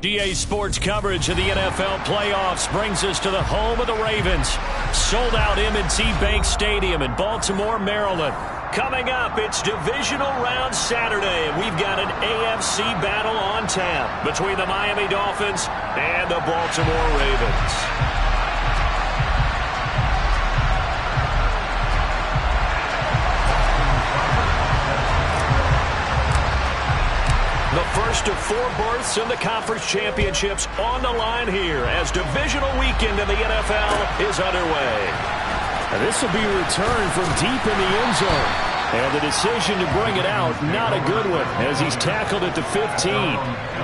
GA Sports coverage of the NFL playoffs brings us to the home of the Ravens. Sold out M&T Bank Stadium in Baltimore, Maryland. Coming up, it's divisional round Saturday, and we've got an AFC battle on tap between the Miami Dolphins and the Baltimore Ravens. The first of 4 berths in the conference championships on the line here as divisional weekend in the NFL is underway. And this will be a return from deep in the end zone. And the decision to bring it out, not a good one, as he's tackled at the 15.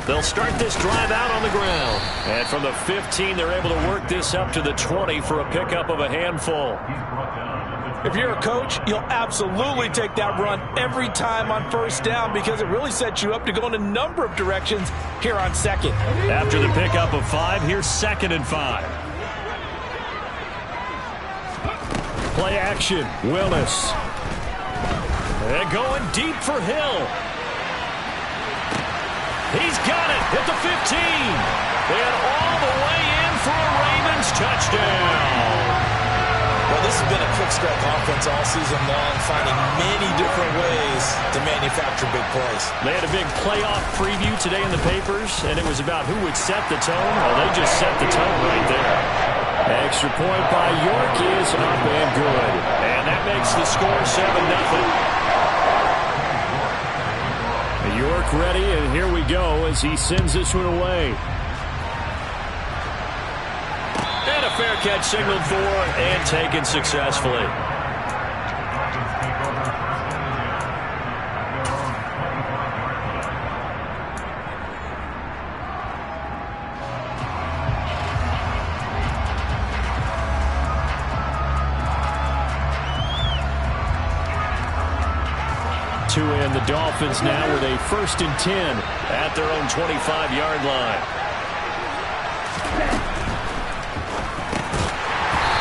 They'll start this drive out on the ground. And from the 15, they're able to work this up to the 20 for a pickup of a handful. If you're a coach, you'll absolutely take that run every time on first down because it really sets you up to go in a number of directions here on second. After the pickup of 5, here's 2nd and 5. Play action, Willis. They're going deep for Hill. He's got it at the 15. And all the way in for a Ravens touchdown. Well, this has been a quick-strike offense all season long, finding many different ways to manufacture big plays. They had a big playoff preview today in the papers, and it was about who would set the tone. Well, they just set the tone right there. Extra point by York is up and good. And that makes the score 7-0. York ready, and here we go as he sends this one away. And a fair catch signaled for and taken successfully. And the Dolphins now with a 1st and 10 at their own 25-yard line.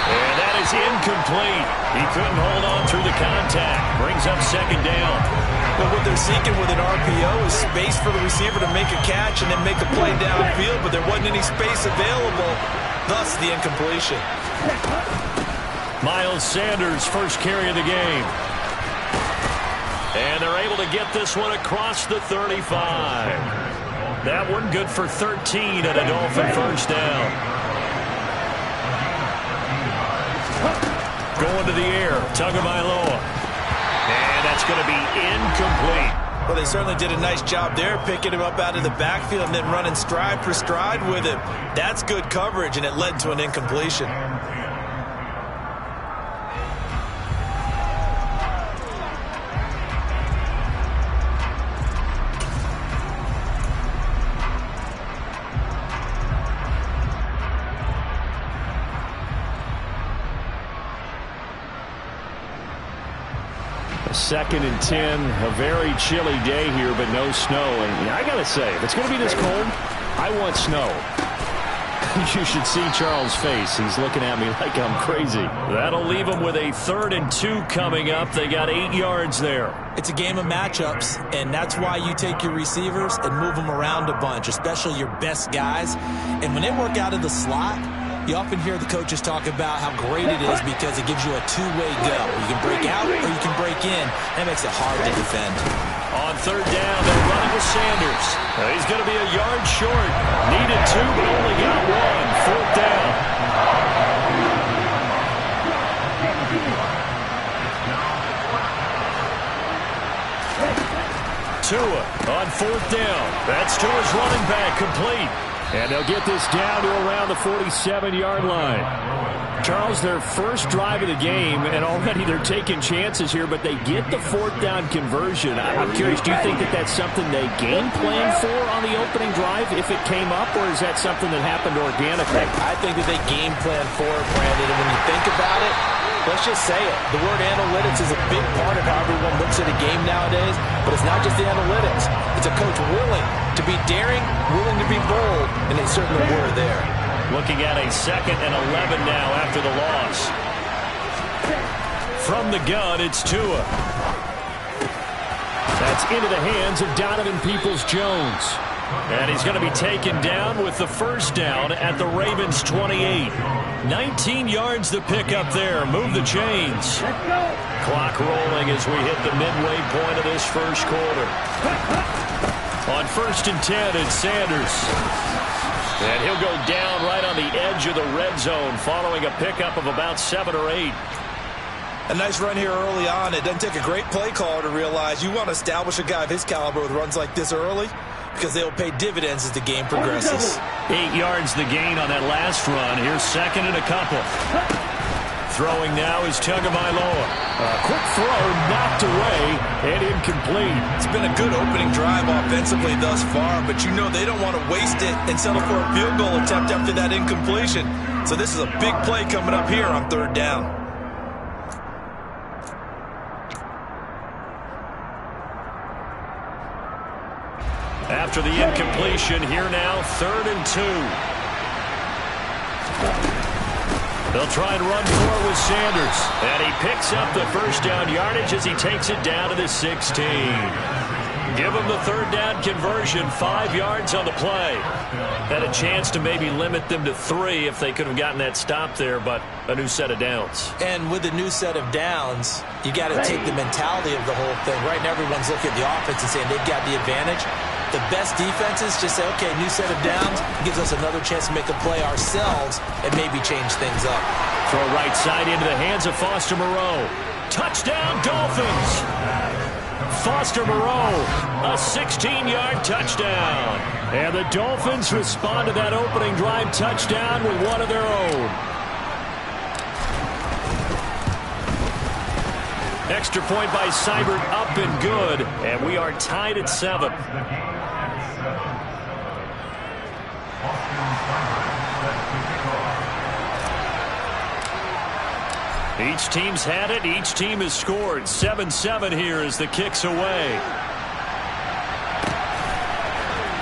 And that is incomplete. He couldn't hold on through the contact. Brings up 2nd down. But what they're seeking with an RPO is space for the receiver to make a catch and then make a play downfield, but there wasn't any space available, thus the incompletion. Miles Sanders' first carry of the game. And they're able to get this one across the 35. That one good for 13 and a Dolphin first down. Going to the air, Tagovailoa. And that's going to be incomplete. Well, they certainly did a nice job there, picking him up out of the backfield and then running stride for stride with him. That's good coverage, and it led to an incompletion. Second and 10, a very chilly day here, but no snow. And I got to say, if it's going to be this cold, I want snow. You should see Charles' face. He's looking at me like I'm crazy. That'll leave them with a 3rd and 2 coming up. They got 8 yards there. It's a game of matchups, and that's why you take your receivers and move them around a bunch, especially your best guys. And when they work out of the slot, you often hear the coaches talk about how great it is because it gives you a two-way go. You can break out or you can break in. That makes it hard to defend. On 3rd down, they're running with Sanders. He's going to be a yard short. Needed 2, but only got 1. 4th down. Tua on 4th down. That's Tua's running back complete. And they'll get this down to around the 47-yard line. Charles, their first drive of the game, and already they're taking chances here, but they get the fourth down conversion. I'm curious, do you think that that's something they game plan for on the opening drive if it came up, or is that something that happened organically? I think that they game plan for it, Brandon, and when you think about it, let's just say it. The word analytics is a big part of how everyone looks at a game nowadays, but it's not just the analytics. It's a coach willing to be daring, willing to be bold, and they certainly were there. Looking at a 2nd and 11 now after the loss. From the gun, it's Tua. That's into the hands of Donovan Peoples-Jones. And he's going to be taken down with the first down at the Ravens' 28. 19 yards to pick up there. Move the chains. Clock rolling as we hit the midway point of this first quarter. On 1st and 10, it's Sanders. And he'll go down right on the edge of the red zone following a pickup of about 7 or 8. A nice run here early on. It doesn't take a great play caller to realize you want to establish a guy of his caliber with runs like this early because they'll pay dividends as the game progresses. 8 yards the gain on that last run. Here's 2nd and a couple. Throwing now is Tagovailoa. Quick throw knocked away and incomplete. It's been a good opening drive offensively thus far, but you know they don't want to waste it and settle for a field goal attempt after that incompletion. So this is a big play coming up here on 3rd down. After the incompletion, here now, 3rd and 2. They'll try and run for it with Sanders. And he picks up the first down yardage as he takes it down to the 16. Give him the 3rd down conversion, 5 yards on the play. Had a chance to maybe limit them to 3 if they could have gotten that stop there, but a new set of downs. And with a new set of downs, you got to take the mentality of the whole thing. Right now, everyone's looking at the offense and saying they've got the advantage. The best defenses just say, okay, new set of downs gives us another chance to make a play ourselves and maybe change things up. Throw right side into the hands of Foster Moreau. Touchdown, Dolphins! Foster Moreau, a 16-yard touchdown. And the Dolphins respond to that opening drive touchdown with one of their own. Extra point by Seibert, up and good. And we are tied at 7. Each team's had it. Each team has scored. 7-7 here as the kick's away.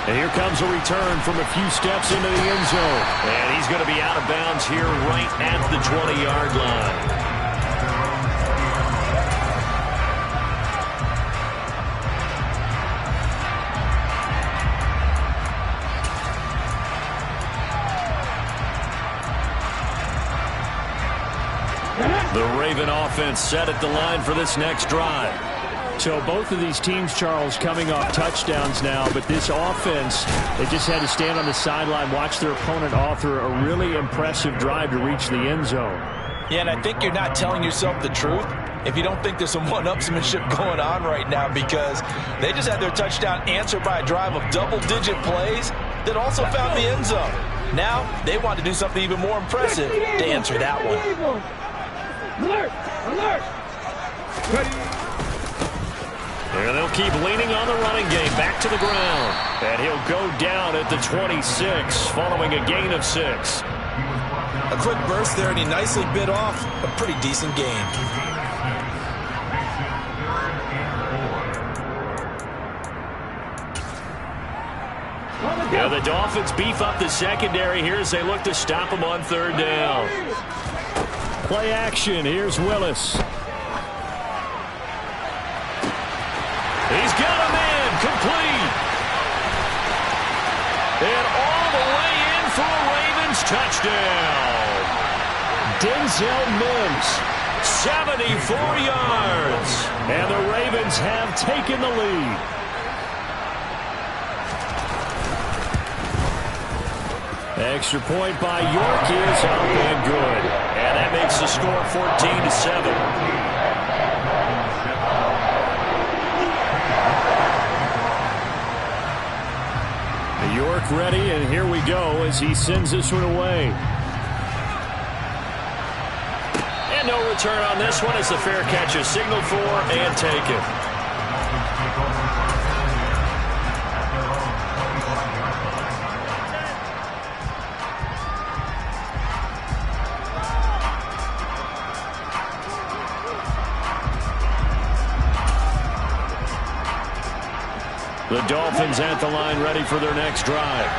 And here comes a return from a few steps into the end zone. And he's going to be out of bounds here right at the 20-yard line. The Raven offense set at the line for this next drive. So both of these teams, Charles, coming off touchdowns now, but this offense, they just had to stand on the sideline, watch their opponent author a really impressive drive to reach the end zone. Yeah, and I think you're not telling yourself the truth if you don't think there's some one-upsmanship going on right now, because they just had their touchdown answered by a drive of double-digit plays that also found the end zone. Now they want to do something even more impressive to answer that one. Alert! Alert! And they'll keep leaning on the running game. Back to the ground. And he'll go down at the 26 following a gain of 6. A quick burst there, and he nicely bit off a pretty decent gain. Yeah, the Dolphins beef up the secondary here as they look to stop him on 3rd down. Play action. Here's Willis. He's got a man complete. And all the way in for a Ravens touchdown. Denzel Mims. 74 yards. And the Ravens have taken the lead. Extra point by York is up and good. And that makes the score 14-7. York ready, and here we go as he sends this one away. And no return on this one as the fair catch is signaled for and taken. The Dolphins at the line ready for their next drive.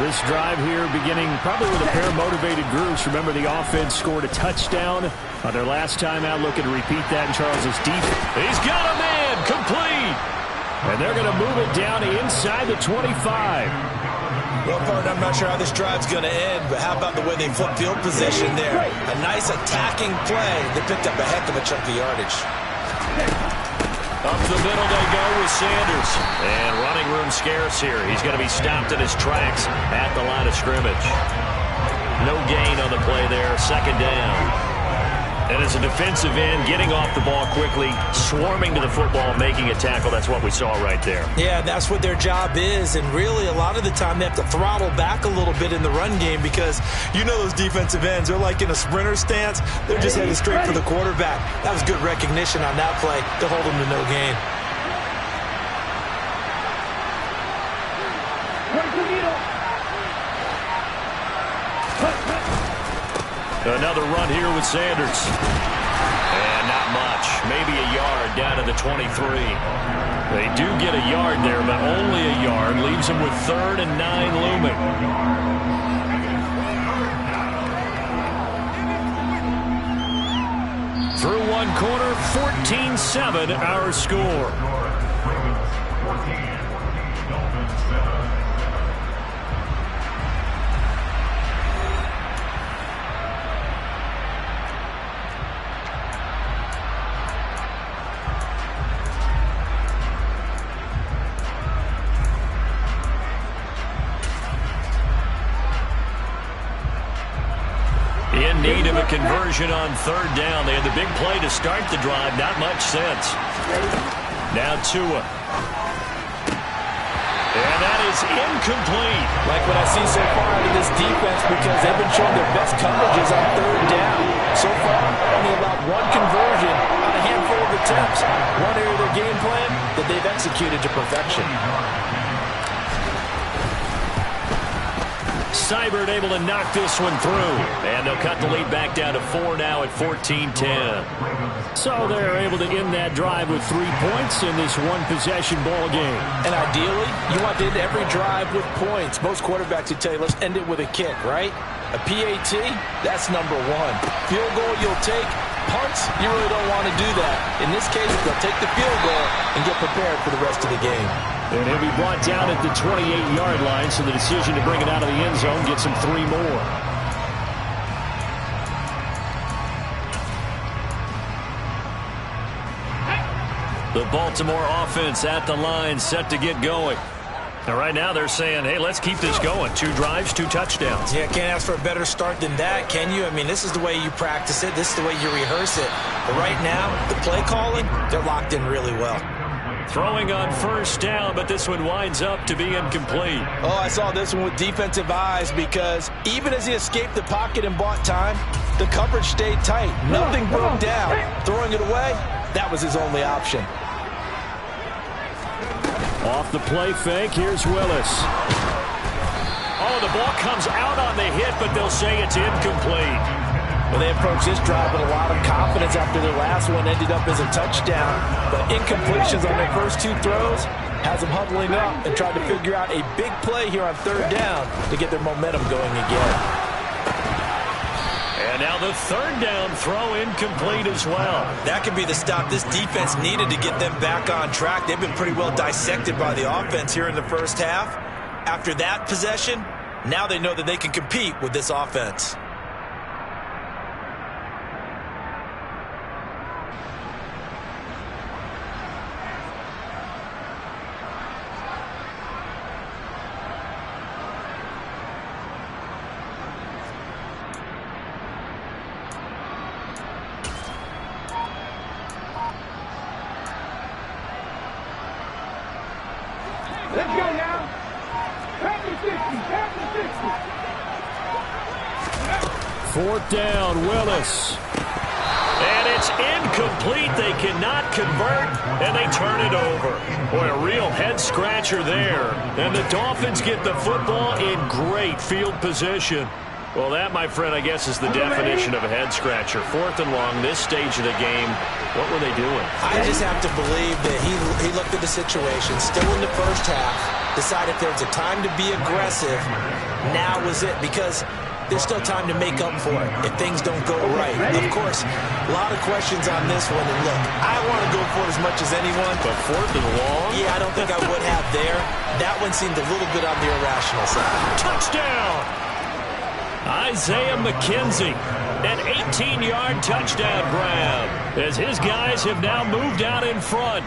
This drive here beginning probably with a pair of motivated groups. Remember, the offense scored a touchdown on their last time out, looking to repeat that in Charles's defense. He's got a man, complete. And they're going to move it down inside the 25. Well, partner, I'm not sure how this drive's going to end, but how about the way they flip field position there? A nice attacking play. They picked up a heck of a chunk of yardage. Up the middle they go with Sanders. And running room scarce here. He's going to be stopped in his tracks at the line of scrimmage. No gain on the play there. Second down. And as a defensive end, getting off the ball quickly, swarming to the football, making a tackle, that's what we saw right there. Yeah, that's what their job is. And really, a lot of the time, they have to throttle back a little bit in the run game because you know those defensive ends, they're like in a sprinter stance. They're just headed straight for the quarterback. That was good recognition on that play to hold them to no gain. Another run here with Sanders. And not much. Maybe a yard down to the 23. They do get a yard there, but only a yard. Leaves them with 3rd and 9 looming. Through one quarter, 14-7 our score. In need of a conversion on 3rd down. They had the big play to start the drive. Not much sense. Now Tua. And that is incomplete. Like what I see so far out of this defense because they've been showing their best coverages on 3rd down. So far, only about one conversion on a handful of attempts. One area of their game plan that they've executed to perfection. Seibert able to knock this one through. And they'll cut the lead back down to 4 now at 14-10. So they're able to end that drive with 3 points in this one-possession ball game. And ideally, you want to end every drive with points. Most quarterbacks would tell you, let's end it with a kick, right? A PAT, that's number 1. Field goal you'll take. Punts, you really don't want to do that. In this case, they'll take the field goal and get prepared for the rest of the game. And he'll be brought down at the 28-yard line, so the decision to bring it out of the end zone gets him 3 more. The Baltimore offense at the line, set to get going. Now, right now, they're saying, hey, let's keep this going. 2 drives, 2 touchdowns. Yeah, can't ask for a better start than that, can you? I mean, this is the way you practice it. This is the way you rehearse it. But right now, the play calling, they're locked in really well. Throwing on 1st down, but this one winds up to be incomplete. Oh, I saw this one with defensive eyes because even as he escaped the pocket and bought time, the coverage stayed tight. Nothing broke down. Throwing it away, that was his only option. Off the play fake, here's Willis. Oh, the ball comes out on the hit, but they'll say it's incomplete. Well, they approached this drive with a lot of confidence after their last one ended up as a touchdown. But incompletions on their first 2 throws has them huddling up and trying to figure out a big play here on 3rd down to get their momentum going again. And now the 3rd down throw incomplete as well. That could be the stop this defense needed to get them back on track. They've been pretty well dissected by the offense here in the first half. After that possession, now they know that they can compete with this offense. Let's go now. Fourth down, Willis. And it's incomplete. They cannot convert, and they turn it over. Boy, a real head-scratcher there. And the Dolphins get the football in great field position. Well, that, my friend, I guess is the definition of a head-scratcher. Fourth and long, this stage of the game. What were they doing? I just have to believe that he looked at the situation, still in the first half, decided there was a time to be aggressive. Now was it, because there's still time to make up for it if things don't go right. Of course, a lot of questions on this one. And look, I want to go for it as much as anyone. But fourth and long? Yeah, I don't think I would have there. That one seemed a little bit on the irrational side. Touchdown! Isaiah McKenzie, an 18-yard touchdown grab, as his guys have now moved out in front.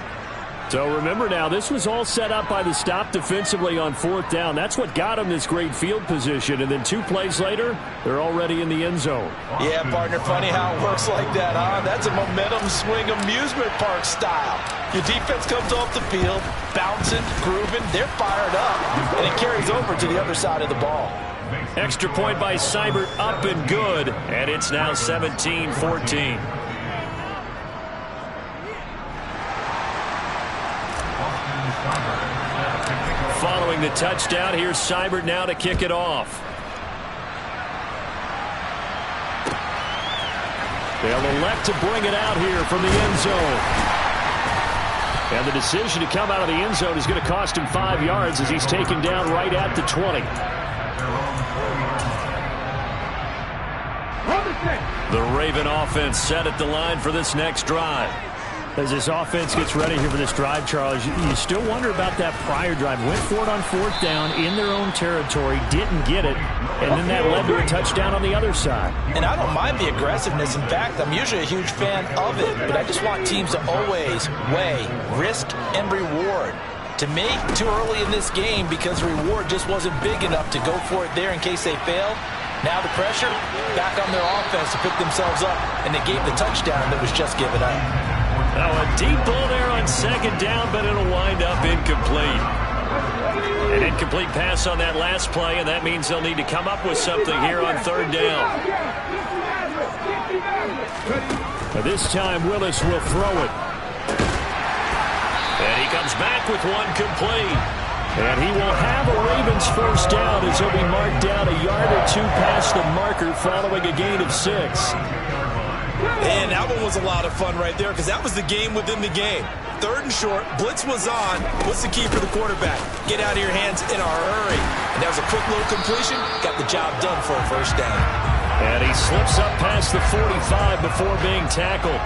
So remember now, this was all set up by the stop defensively on fourth down. That's what got them this great field position. And then 2 plays later, they're already in the end zone. Yeah, partner, funny how it works like that, huh? That's a momentum swing amusement park style. Your defense comes off the field, bouncing, grooving, they're fired up, and it carries over to the other side of the ball. Extra point by Seibert, up and good, and it's now 17-14. Following the touchdown, here's Seibert now to kick it off. They'll elect to bring it out here from the end zone. And the decision to come out of the end zone is going to cost him 5 yards as he's taken down right at the 20. The Raven offense set at the line for this next drive. As this offense gets ready here for this drive, Charles, you still wonder about that prior drive. Went for it on fourth down in their own territory, didn't get it, and then that led to a touchdown on the other side. And I don't mind the aggressiveness. In fact, I'm usually a huge fan of it, but I just want teams to always weigh risk and reward. To me, too early in this game because the reward just wasn't big enough to go for it there in case they fail. Now the pressure back on their offense to pick themselves up, and they gave the touchdown that was just given up. Now a deep ball there on second down, but it'll wind up incomplete. An incomplete pass on that last play, and that means they'll need to come up with something here on third down. This time Willis will throw it. And he comes back with one complete. And he will have a Ravens first down as he'll be marked down a yard or 2 past the marker following a gain of 6. And that one was a lot of fun right there because that was the game within the game. Third and short, blitz was on. What's the key for the quarterback? Get out of your hands in a hurry. And that was a quick little completion. Got the job done for a first down. And he slips up past the 45 before being tackled.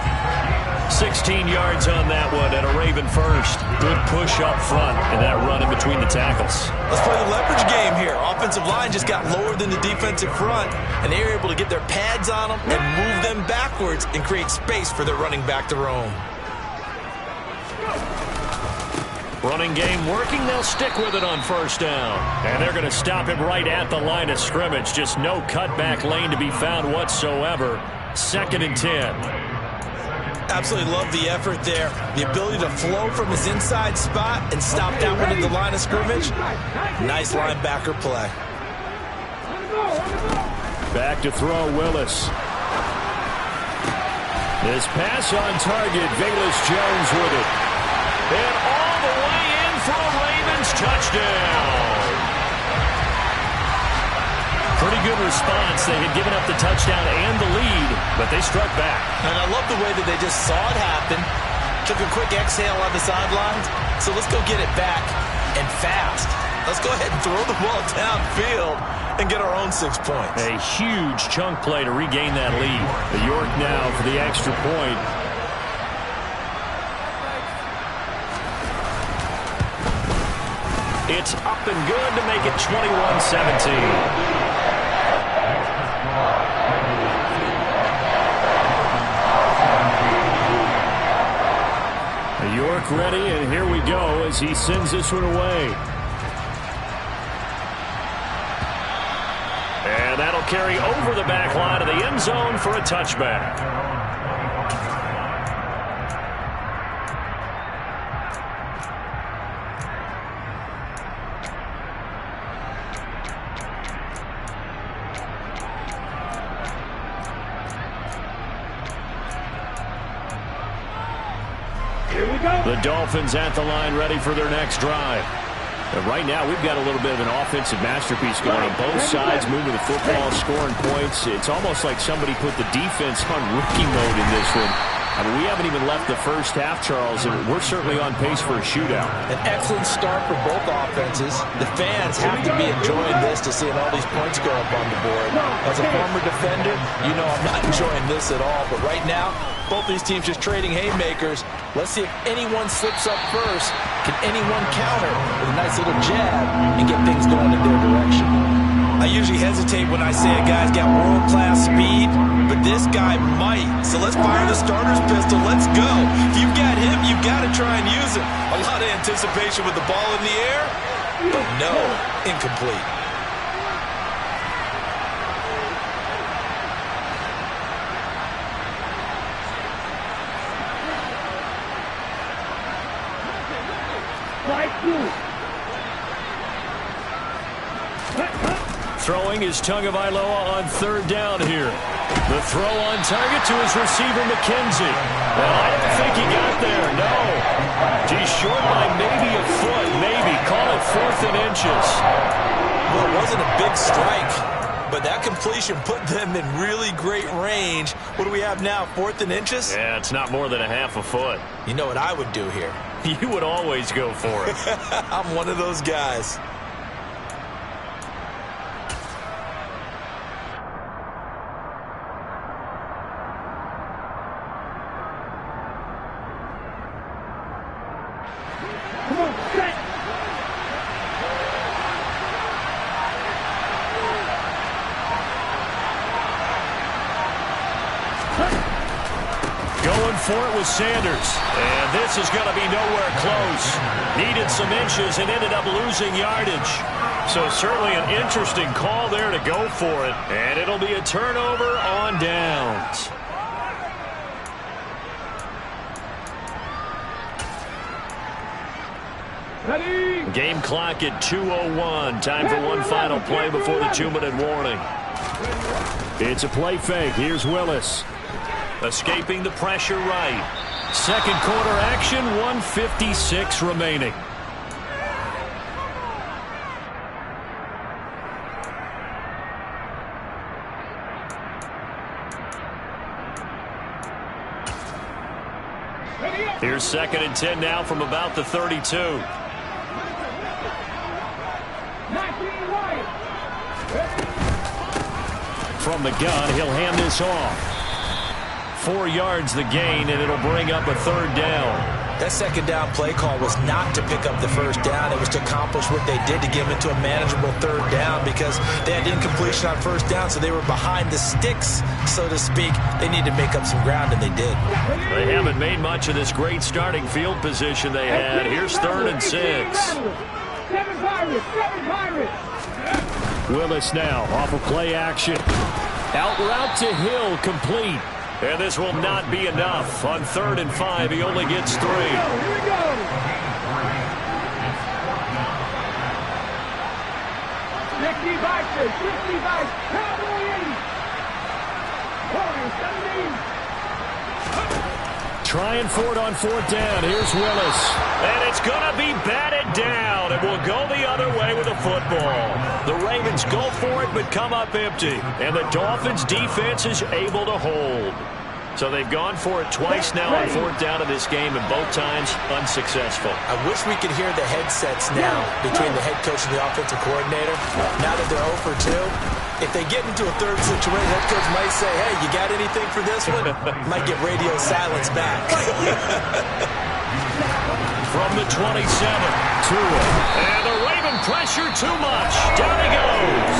16 yards on that one and a Raven first. Good push up front and that run in between the tackles. Let's play the leverage game here. Offensive line just got lower than the defensive front, and they were able to get their pads on them and move them backwards and create space for their running back to roam. Running game working. They'll stick with it on first down. And they're going to stop him right at the line of scrimmage. Just no cutback lane to be found whatsoever. 2nd and 10. Absolutely love the effort there. The ability to flow from his inside spot and stop that one at the line of scrimmage. Nice linebacker play. Back to throw, Willis. This pass on target, Velus Jones with it. And all the way in for a Ravens touchdown. Pretty good response. They had given up the touchdown and the lead, but they struck back. And I love the way that they just saw it happen, took a quick exhale on the sidelines. So let's go get it back and fast. Let's go ahead and throw the ball downfield and get our own 6 points. A huge chunk play to regain that lead. The York now for the extra point. It's up and good to make it 21-17. York ready, and here we go as he sends this one away. And that'll carry over the back line of the end zone for a touchback. Here we go. The Dolphins at the line, ready for their next drive. And right now, we've got a little bit of an offensive masterpiece going on both sides, moving the football, scoring points. It's almost like somebody put the defense on rookie mode in this one. I mean, we haven't even left the first half, Charles, and we're certainly on pace for a shootout. An excellent start for both offenses. The fans have to be enjoying this to seeing all these points go up on the board. As a former defender, you know I'm not enjoying this at all. But right now, both these teams just trading haymakers. Let's see if anyone slips up first. Can anyone counter with a nice little jab and get things going in their direction? I usually hesitate when I say a guy's got world-class speed, but this guy might. So let's fire the starter's pistol. Let's go. If you've got him, you've got to try and use him. A lot of anticipation with the ball in the air, but no, incomplete. Strike two. Throwing is Tagovailoa on third down here. The throw on target to his receiver, McKenzie. And I don't think he got there, no. He's short by maybe a foot, maybe. Call it 4th and inches. Well, it wasn't a big strike, but that completion put them in really great range. What do we have now, 4th and inches? Yeah, it's not more than a half a foot. You know what I would do here? You would always go for it. I'm one of those guys. Come on, set. Going for it with Sanders. And this is going to be nowhere close. Needed some inches and ended up losing yardage. So certainly an interesting call there to go for it. And it'll be a turnover on downs. Ready. Game clock at 2:01. Time for one final play before the 2-minute warning. It's a play fake. Here's Willis. Escaping the pressure right. Second quarter action, 1:56 remaining. Here's 2nd and 10 now from about the 32. From the gun, he'll hand this off. 4 yards the gain, and it'll bring up a 3rd down. That second down play call was not to pick up the first down. It was to accomplish what they did to get them into a manageable 3rd down because they had incompletion on first down, so they were behind the sticks, so to speak. They needed to make up some ground, and they did. They haven't made much of this great starting field position they had. Here's 3rd and 6. 7 Pirates, 7 Pirates. Willis now off of play action. Out route to Hill, complete. And this will not be enough. On 3rd and 5, he only gets 3. Here we go. 65, 65, Cowboy 80. Warriors 17. Trying for it on 4th down. Here's Willis. And it's going to be batted down. It will go the other way with the football. The Ravens go for it but come up empty. And the Dolphins defense is able to hold. So they've gone for it twice now on 4th down of this game, and both times unsuccessful. I wish we could hear the headsets now between the head coach and the offensive coordinator. Now that they're 0 for 2, if they get into a 3rd situation, head coach might say, hey, you got anything for this one? Might get radio silence back. From the 27, Tua. And the Raven pressure too much. Down he goes.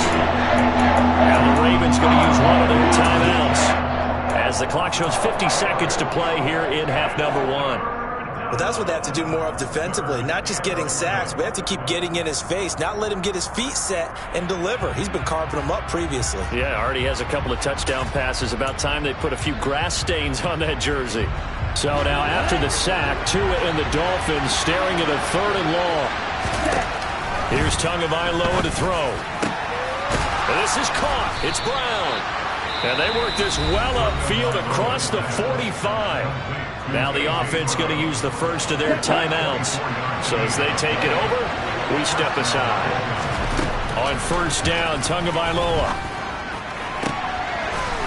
Now the Ravens going to use one of their timeouts as the clock shows 50 seconds to play here in half number 1. Well, that's what they have to do more of defensively. Not just getting sacks, but they have to keep getting in his face, not let him get his feet set and deliver. He's been carving them up previously. Yeah, already has a couple of touchdown passes. About time they put a few grass stains on that jersey. So now after the sack, Tua and the Dolphins staring at a 3rd and long. Here's Tagovailoa to throw. And this is caught. It's Brown. And they work this well upfield across the 45. Now the offense going to use the first of their timeouts. So as they take it over, we step aside. On first down, Tagovailoa.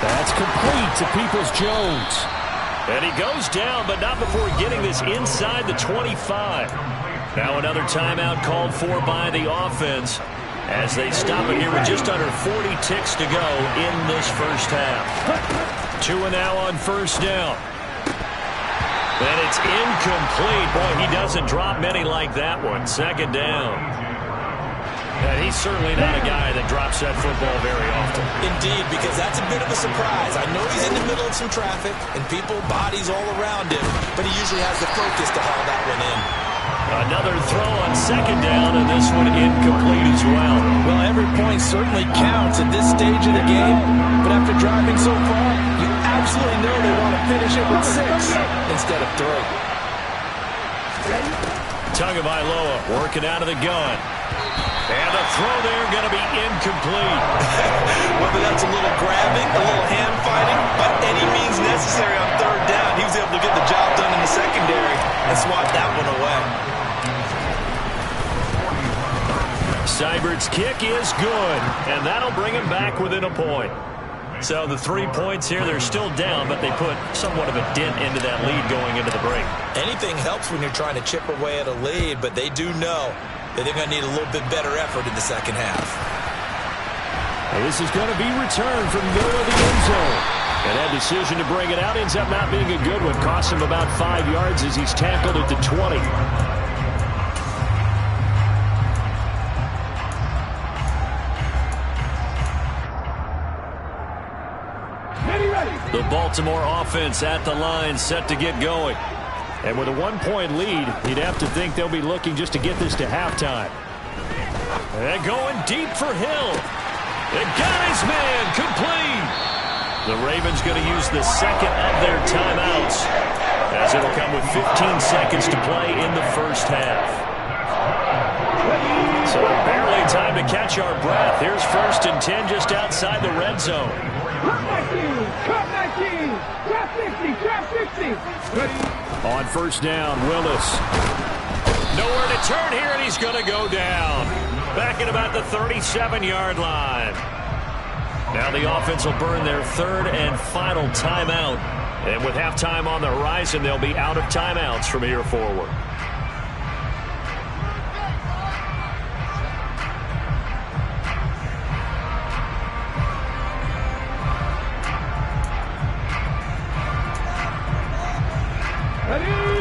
That's complete to Peoples-Jones. And he goes down, but not before getting this inside the 25. Now another timeout called for by the offense as they stop it here with just under 40 ticks to go in this first half. 2 and now on first down. And it's incomplete. Boy, he doesn't drop many like that one. Second down. And he's certainly not a guy that drops that football very often. Indeed, because that's a bit of a surprise. I know he's in the middle of some traffic and people, bodies all around him, but he usually has the focus to haul that one in. Another throw on second down, and this one incomplete as well. Well, every point certainly counts at this stage of the game, but after driving so far, you absolutely know they want to finish it with 6 instead of 3. Tagovailoa working out of the gun. And the throw there going to be incomplete. Whether that's a little grabbing, a little hand fighting, by any means necessary on third down, he was able to get the job done in the secondary and swat that one away. Seibert's kick is good, and that'll bring him back within a point. So the 3 points here, they're still down, but they put somewhat of a dent into that lead going into the break. Anything helps when you're trying to chip away at a lead, but they do know that they're going to need a little bit better effort in the second half. And this is going to be returned from the middle of the end zone. And that decision to bring it out ends up not being a good one. Costs him about 5 yards as he's tackled at the 20. The Baltimore offense at the line, set to get going. And with a 1-point lead, you'd have to think they'll be looking just to get this to halftime. And going deep for Hill. It got his man complete. The Ravens going to use the second of their timeouts, as it'll come with 15 seconds to play in the first half. So barely time to catch our breath. Here's first and 10 just outside the red zone. Cut 19, trap 60, On first down, Willis. Nowhere to turn here, and he's going to go down. Back at about the 37-yard line. Now the offense will burn their third and final timeout. And with halftime on the horizon, they'll be out of timeouts from here forward.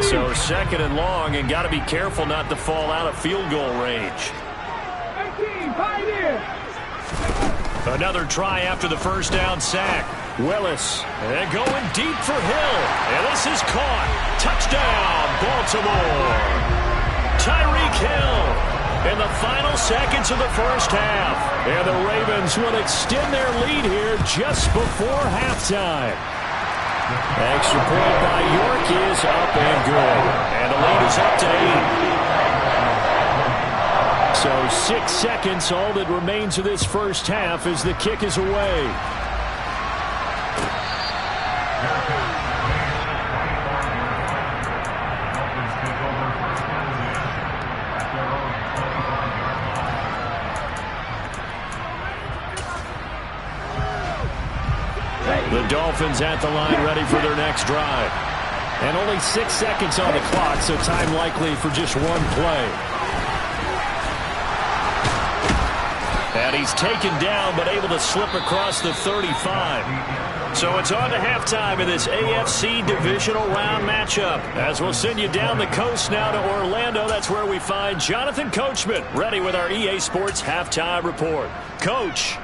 So second and long, and got to be careful not to fall out of field goal range. 18, Pioneer. Another try after the first down sack. Willis, and going deep for Hill. And this is caught. Touchdown, Baltimore. Tyreek Hill in the final seconds of the first half. And the Ravens will extend their lead here just before halftime. Extra point by York is up and good. And the lead is up to 8. So 6 seconds, all that remains of this first half as the kick is away. The Dolphins at the line, ready for their next drive. And only 6 seconds on the clock, so time likely for just one play. And he's taken down, but able to slip across the 35. So it's on to halftime in this AFC divisional round matchup. As we'll send you down the coast now to Orlando. That's where we find Jonathan Coachman, ready with our EA Sports halftime report. Coach.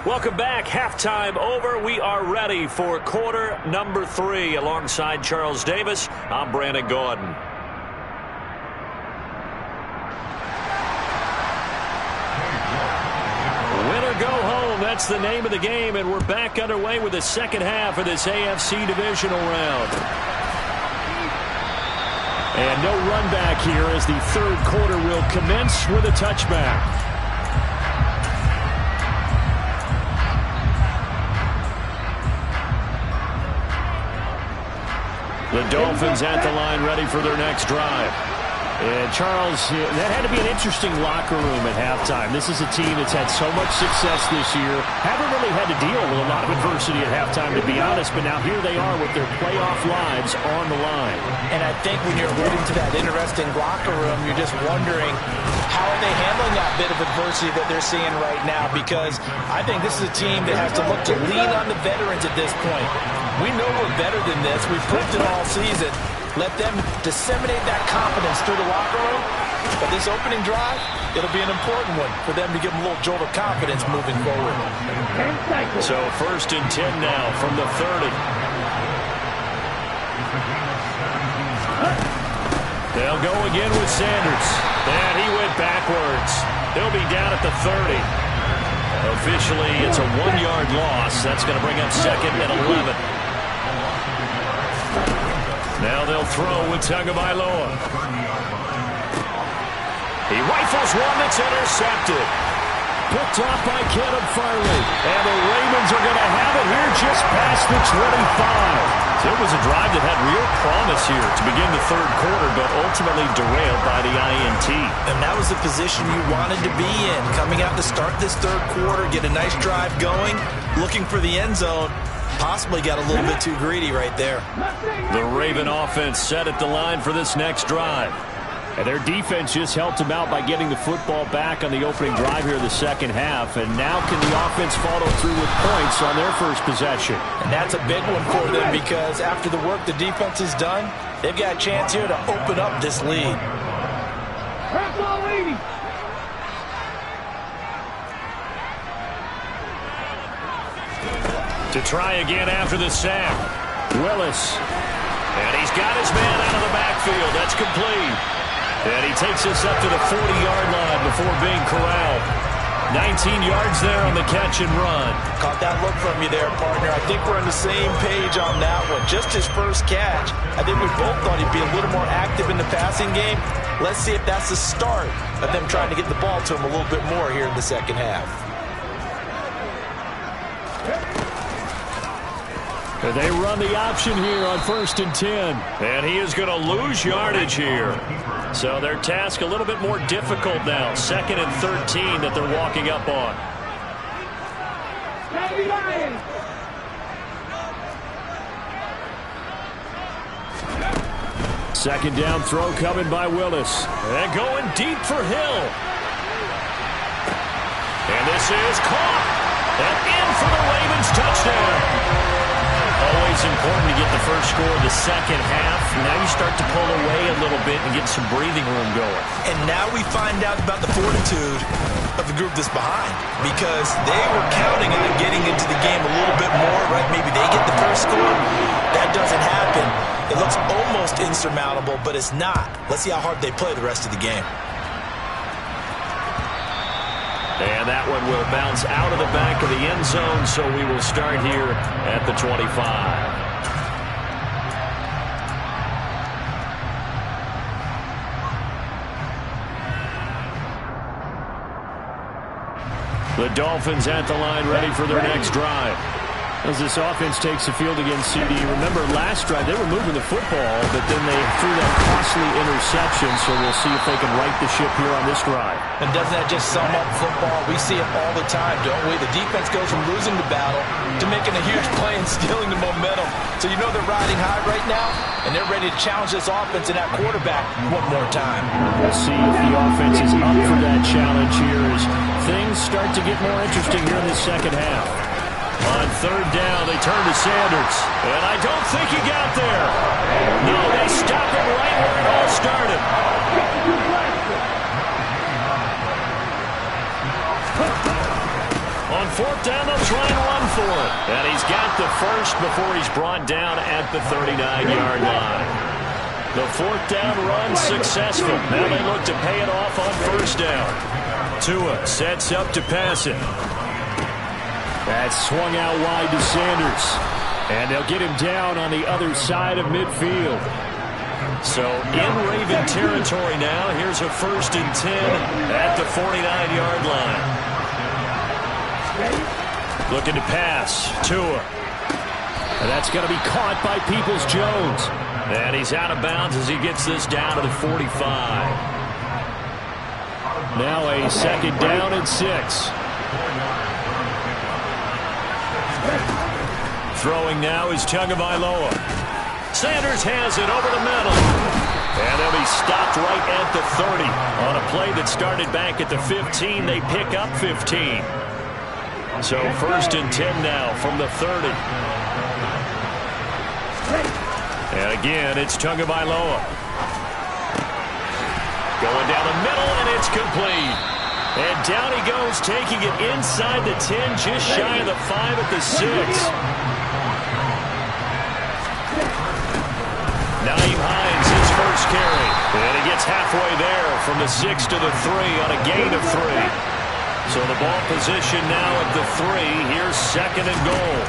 Welcome back. Halftime over. We are ready for quarter number 3. Alongside Charles Davis, I'm Brandon Gordon. Win or go home. That's the name of the game, and we're back underway with the second half of this AFC divisional round. And no run back here as the third quarter will commence with a touchback. The Dolphins at the line, ready for their next drive. And Charles, that had to be an interesting locker room at halftime. This is a team that's had so much success this year. Haven't really had to deal with a lot of adversity at halftime, to be honest. But now here they are with their playoff lives on the line. And I think when you're alluding to that interesting locker room, you're just wondering how are they handling that bit of adversity that they're seeing right now? Because I think this is a team that has to look to lean on the veterans at this point. We know we're better than this. We've proved it all season. Let them disseminate that confidence through the locker room. But this opening drive, it'll be an important one for them to give them a little jolt of confidence moving forward. So 1st and 10 now from the 30. They'll go again with Sanders. And he went backwards. They'll be down at the 30. Officially, it's a 1-yard loss. That's going to bring up 2nd and 11. Now they'll throw with Tagovailoa. He rifles one that's intercepted. Picked off by Caleb Farley. And the Ravens are going to have it here just past the 25. So it was a drive that had real promise here to begin the 3rd quarter, but ultimately derailed by the INT. And that was the position you wanted to be in. Coming out to start this 3rd quarter, get a nice drive going, looking for the end zone. Possibly got a little bit too greedy right there. The Raven offense set at the line for this next drive. And their defense just helped them out by getting the football back on the opening drive here in the 2nd half. And now can the offense follow through with points on their first possession? And that's a big one for them because after the work the defense has done, they've got a chance here to open up this lead. To try again after the sack. Willis. And he's got his man out of the backfield. That's complete. And he takes us up to the 40-yard line before being corralled. 19 yards there on the catch and run. Caught that look from you there, partner. I think we're on the same page on that one. Just his first catch. I think we both thought he'd be a little more active in the passing game. Let's see if that's the start of them trying to get the ball to him a little bit more here in the 2nd half. They run the option here on 1st and 10. And he is going to lose yardage here. So their task a little bit more difficult now. 2nd and 13 that they're walking up on. Second down throw coming by Willis. And going deep for Hill. And this is caught. And in for the Ravens touchdown. Always important to get the first score of the 2nd half. Now you start to pull away a little bit and get some breathing room going. And now we find out about the fortitude of the group that's behind because they were counting on them getting into the game a little bit more, right? Maybe they get the first score. That doesn't happen. It looks almost insurmountable, but it's not. Let's see how hard they play the rest of the game. And that one will bounce out of the back of the end zone, so we will start here at the 25. The Dolphins at the line, ready for their next drive. As this offense takes the field against CD, remember last drive they were moving the football, but then they threw that costly interception, so we'll see if they can right the ship here on this drive. And doesn't that just sum up football? We see it all the time, don't we? The defense goes from losing the battle to making a huge play and stealing the momentum. So you know they're riding high right now, and they're ready to challenge this offense and that quarterback one more time. We'll see if the offense is up for that challenge here as things start to get more interesting here in the 2nd half. On 3rd down, they turn to Sanders. And I don't think he got there. No, they stop it right where it all started. On 4th down, they'll try and run for it. And he's got the first before he's brought down at the 39-yard line. The 4th down run successful. Now they look to pay it off on 1st down. Tua sets up to pass it. That's swung out wide to Sanders. And they'll get him down on the other side of midfield. So in Raven territory now. Here's a 1st and 10 at the 49-yard line. Looking to pass. Tua. And that's going to be caught by Peoples-Jones. And he's out of bounds as he gets this down to the 45. Now a second down and 6. Throwing now is Tagovailoa. Sanders has it over the middle. And they'll be stopped right at the 30. On a play that started back at the 15, they pick up 15. So 1st and 10 now from the 30. And again, it's Tagovailoa. Going down the middle, and it's complete. And down he goes, taking it inside the 10, just shy of the 5 at the 6. Naeem Hines, his first carry. And he gets halfway there from the 6 to the 3 on a gain of 3. So the ball position now at the 3. Here's 2nd and goal.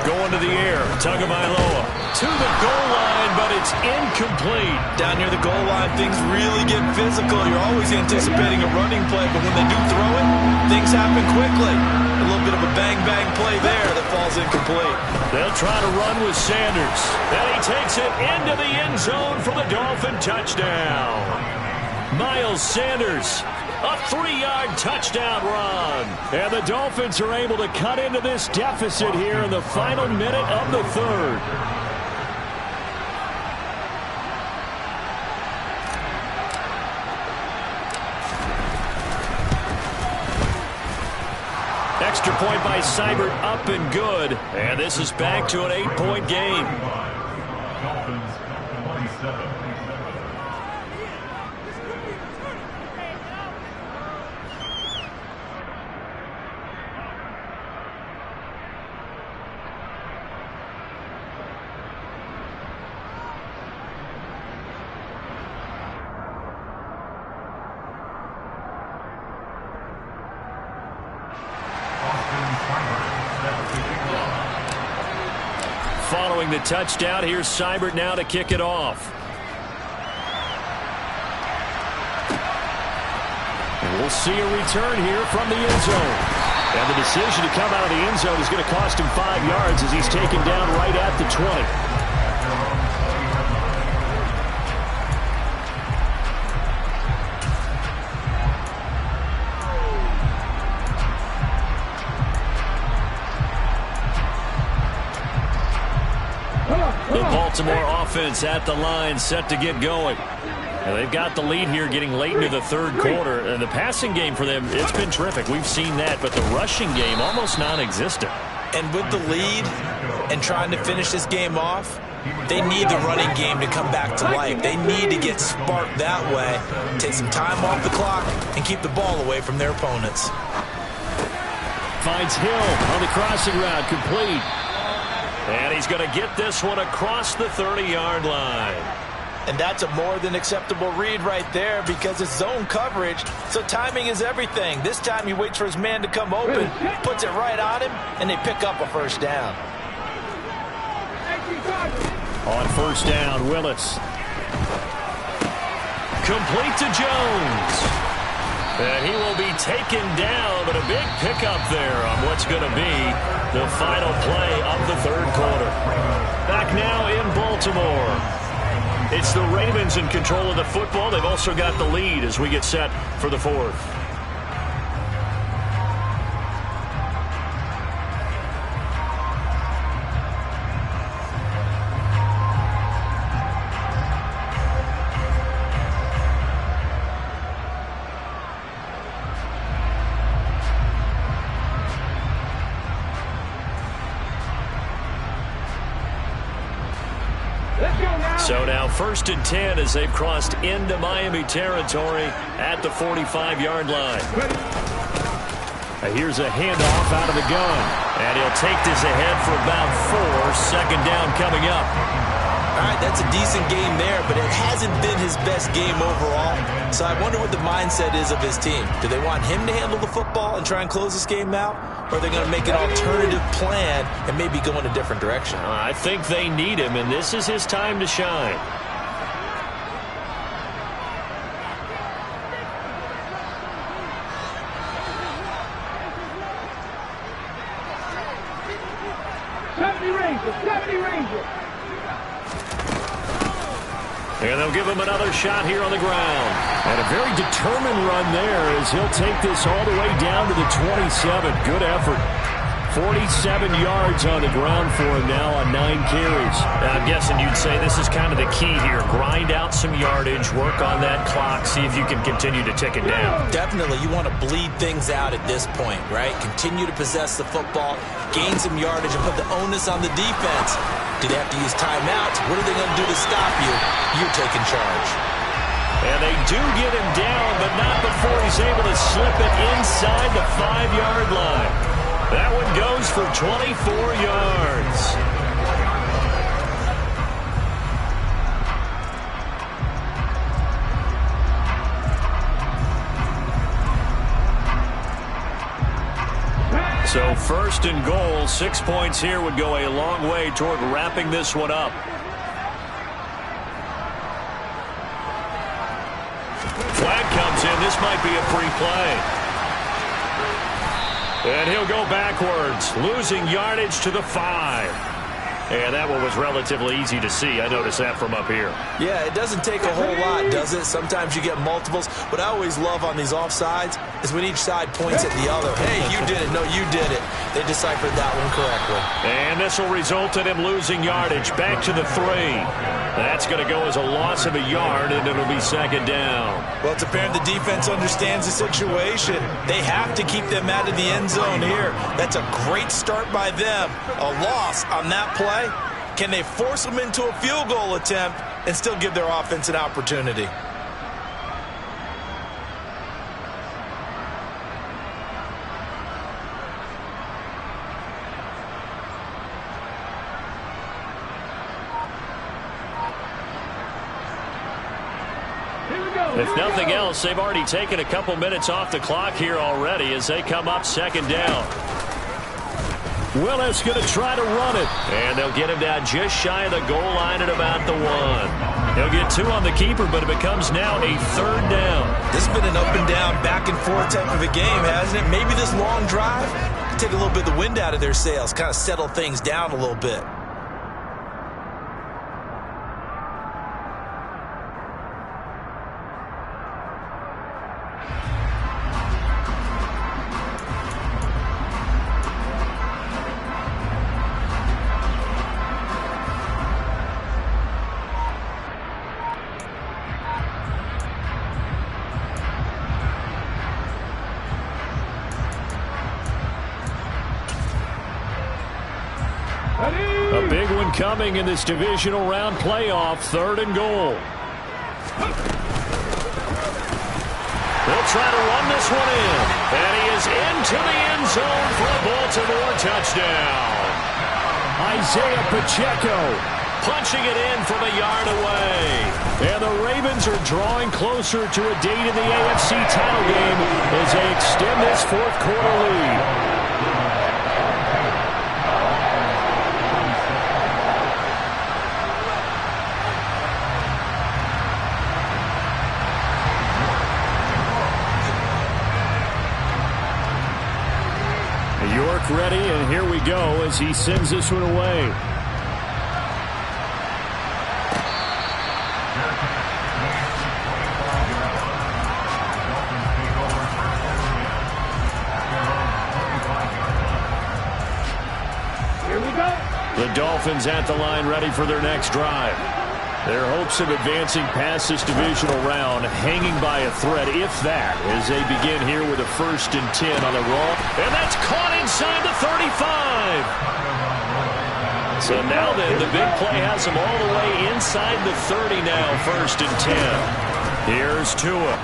Going to the air, Tagovailoa to the goal line, but it's incomplete. Down near the goal line, things really get physical. You're always anticipating a running play, but when they do throw it, things happen quickly. A little bit of a bang-bang play there that falls incomplete. They'll try to run with Sanders. And he takes it into the end zone for the Dolphin touchdown. Miles Sanders, a 3-yard touchdown run. And the Dolphins are able to cut into this deficit here in the final minute of the 3rd. Extra point by Seibert, up and good. And this is back to an 8-point game. Dolphins 27. Following the touchdown, here's Seibert now to kick it off. And we'll see a return here from the end zone. And the decision to come out of the end zone is going to cost him 5 yards as he's taken down right at the 20. Baltimore offense at the line, set to get going. And they've got the lead here getting late into the 3rd quarter. And the passing game for them, it's been terrific. We've seen that, but the rushing game almost non-existent. And with the lead and trying to finish this game off, they need the running game to come back to life. They need to get sparked that way, take some time off the clock, and keep the ball away from their opponents. Finds Hill on the crossing route, complete. And he's going to get this one across the 30-yard line. And that's a more than acceptable read right there because it's zone coverage, so timing is everything. This time he waits for his man to come open, puts it right on him, and they pick up a 1st down. On 1st down, Willis. Complete to Jones. And he will be taken down, but a big pickup there on what's going to be the final play of the 3rd quarter. Back now in Baltimore. It's the Ravens in control of the football. They've also got the lead as we get set for the 4th. So now 1st and 10 as they've crossed into Miami territory at the 45-yard line. Here's a handoff out of the gun. And he'll take this ahead for about 4. 2nd down coming up. All right, that's a decent game there, but it hasn't been his best game overall. So I wonder what the mindset is of his team. Do they want him to handle the football and try and close this game out? Or are they going to make an alternative plan and maybe go in a different direction? I think they need him, and this is his time to shine. Safety ring, Ranger, 70 Ranger. And they'll give him another shot here on the ground. And a very determined run there as he'll take this all the way down to the 27. Good effort. 47 yards on the ground for him now on 9 carries. I'm guessing you'd say this is kind of the key here. Grind out some yardage, work on that clock, see if you can continue to tick it down. Definitely, you want to bleed things out at this point, right? Continue to possess the football, gain some yardage, and put the onus on the defense. Do they have to use timeouts? What are they going to do to stop you? You're taking charge. And they do get him down, but not before he's able to slip it inside the 5-yard line. That one goes for 24 yards. So first and goal, 6 points here would go a long way toward wrapping this one up. Flag comes in. This might be a free play. And he'll go backwards, losing yardage to the 5. And that one was relatively easy to see. I noticed that from up here. Yeah, it doesn't take a whole lot, does it? Sometimes you get multiples. What I always love on these offsides is when each side points at the other. Hey, you did it. No, you did it. They deciphered that one correctly. And this will result in him losing yardage back to the 3. That's going to go as a loss of a yard, and it'll be second down. Well, it's apparent the defense understands the situation. They have to keep them out of the end zone here. That's a great start by them. A loss on that play. Can they force them into a field goal attempt and still give their offense an opportunity? If nothing else, they've already taken a couple minutes off the clock here already as they come up second down. Willis going to try to run it. And they'll get him down just shy of the goal line at about the 1. He'll get 2 on the keeper, but it becomes now a third down. This has been an up and down, back and forth type of a game, hasn't it? Maybe this long drive can take a little bit of the wind out of their sails, kind of settle things down a little bit. A big one coming in this divisional round playoff, third and goal. They'll try to run this one in. And he is into the end zone for a Baltimore touchdown. Isaiah Pacheco punching it in from a yard away. And the Ravens are drawing closer to a date in the AFC title game as they extend this fourth quarter lead. York ready, and here we go as he sends this one away. Here we go. The Dolphins at the line ready for their next drive. Their hopes of advancing past this divisional round hanging by a thread, if that, as they begin here with a 1st and 10 on the roll. And that's caught inside the 35. So now then, the big play has them all the way inside the 30 now, 1st and 10. Here's Tua.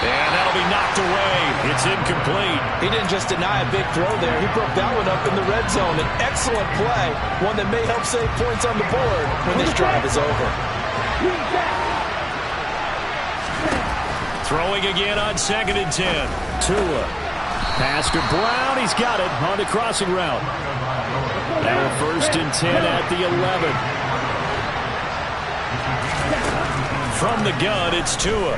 And that'll be knocked away. It's incomplete. He didn't just deny a big throw there. He broke that one up in the red zone. An excellent play, one that may help save points on the board when this drive is over. Throwing again on 2nd and 10. Tua. Pass to Brown. He's got it on the crossing route. Now 1st and 10 at the 11. From the gun, it's Tua.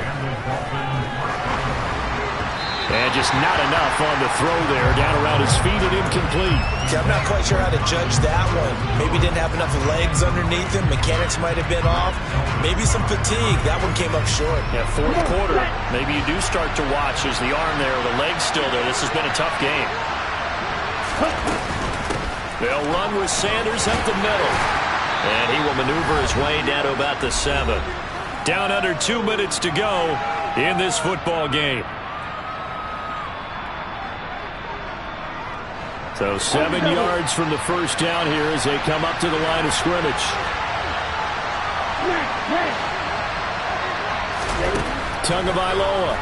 And just not enough on the throw there. Down around his feet and incomplete. See, I'm not quite sure how to judge that one. Maybe didn't have enough legs underneath him. Mechanics might have been off. Maybe some fatigue. That one came up short. Yeah, fourth quarter, maybe you do start to watch as the arm there, the leg's still there. This has been a tough game. They'll run with Sanders up the middle. And he will maneuver his way down to about the 7. Down under 2 minutes to go in this football game. So 7 yards from the first down here as they come up to the line of scrimmage. Tagovailoa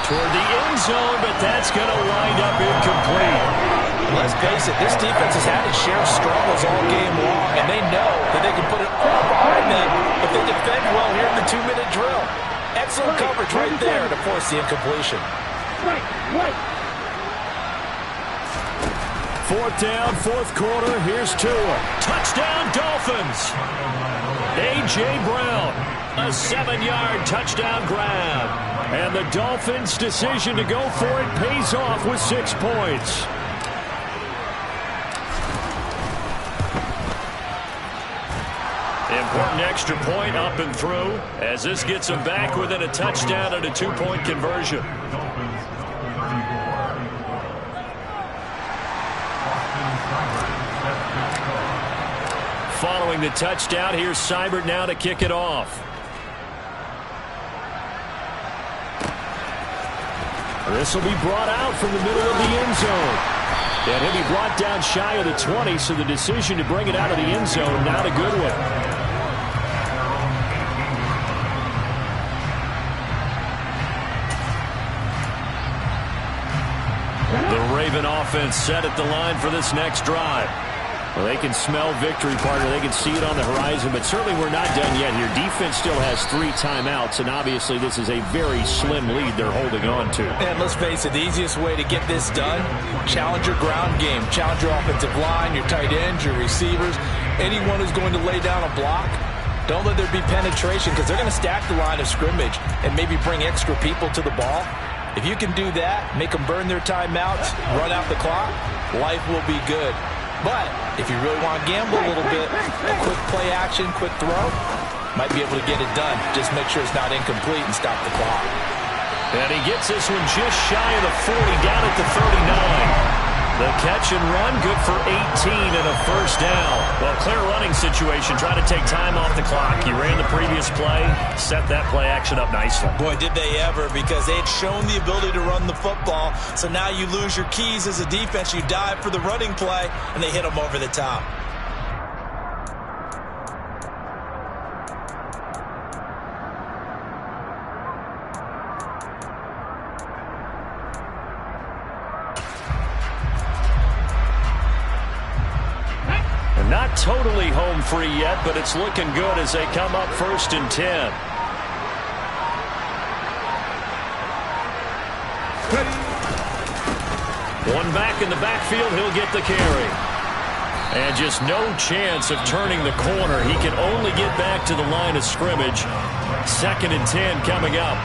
toward the end zone, but that's going to wind up incomplete. Let's face it, this defense has had its share of struggles all game long, and they know that they can put it all behind them if they defend well here in the 2-minute drill. Excellent coverage right there to force the incompletion. Fourth down, fourth quarter. Here's Tua. Touchdown, Dolphins. A.J. Brown, a 7-yard touchdown grab. And the Dolphins' decision to go for it pays off with 6 points. Important extra point up and through as this gets them back within a touchdown and a 2-point conversion. Dolphins 34. Following the touchdown, here's Seibert now to kick it off. This will be brought out from the middle of the end zone. And he'll be brought down shy of the 20, so the decision to bring it out of the end zone, not a good one. The Raven offense set at the line for this next drive. Well, they can smell victory, partner. They can see it on the horizon, but certainly we're not done yet here. Defense still has 3 timeouts, and obviously this is a very slim lead they're holding on to. And let's face it, the easiest way to get this done, challenge your ground game. Challenge your offensive line, your tight ends, your receivers, anyone who's going to lay down a block. Don't let there be penetration because they're going to stack the line of scrimmage and maybe bring extra people to the ball. If you can do that, make them burn their timeouts, run out the clock, life will be good. But if you really want to gamble a little bit, a quick play action, quick throw, might be able to get it done. Just make sure it's not incomplete and stop the clock. And he gets this one just shy of the 40, down at the 39. The catch and run, good for 18 and a first down. Well, clear running situation, trying to take time off the clock. He ran the previous play, set that play action up nicely. Boy, did they ever, because they had shown the ability to run the football. So now you lose your keys as a defense. You dive for the running play, and they hit them over the top. Not totally home free yet, but it's looking good as they come up 1st and 10. One back in the backfield, he'll get the carry. And just no chance of turning the corner. He can only get back to the line of scrimmage. 2nd and 10 coming up.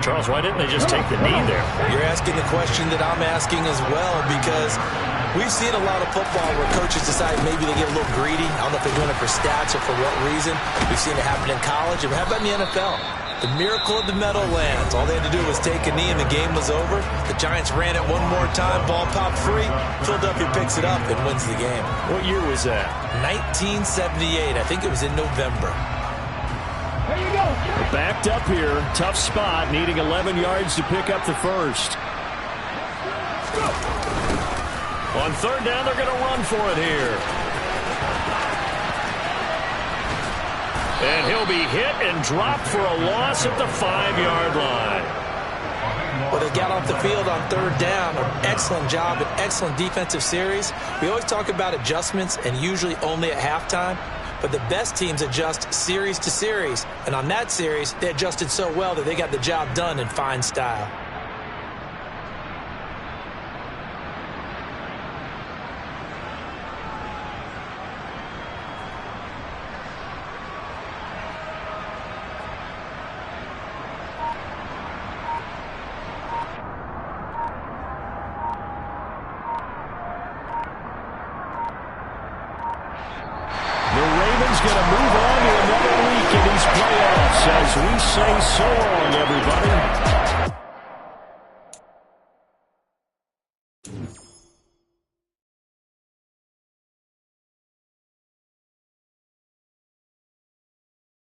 Charles, why didn't they just take the knee there? You're asking the question that I'm asking as well, because we've seen a lot of football where coaches decide maybe they get a little greedy. I don't know if they're doing it for stats or for what reason. We've seen it happen in college. And how about in the NFL? The miracle of the Meadowlands. All they had to do was take a knee and the game was over. The Giants ran it one more time. Ball popped free. Philadelphia picks it up and wins the game. What year was that? 1978. I think it was in November. There you go. Backed up here. Tough spot. Needing 11 yards to pick up the first. On 3rd down, they're going to run for it here. And he'll be hit and dropped for a loss at the 5-yard line. Well, they got off the field on 3rd down. An excellent job, an excellent defensive series. We always talk about adjustments and usually only at halftime. But the best teams adjust series to series. And on that series, they adjusted so well that they got the job done in fine style. as we say so long, everybody.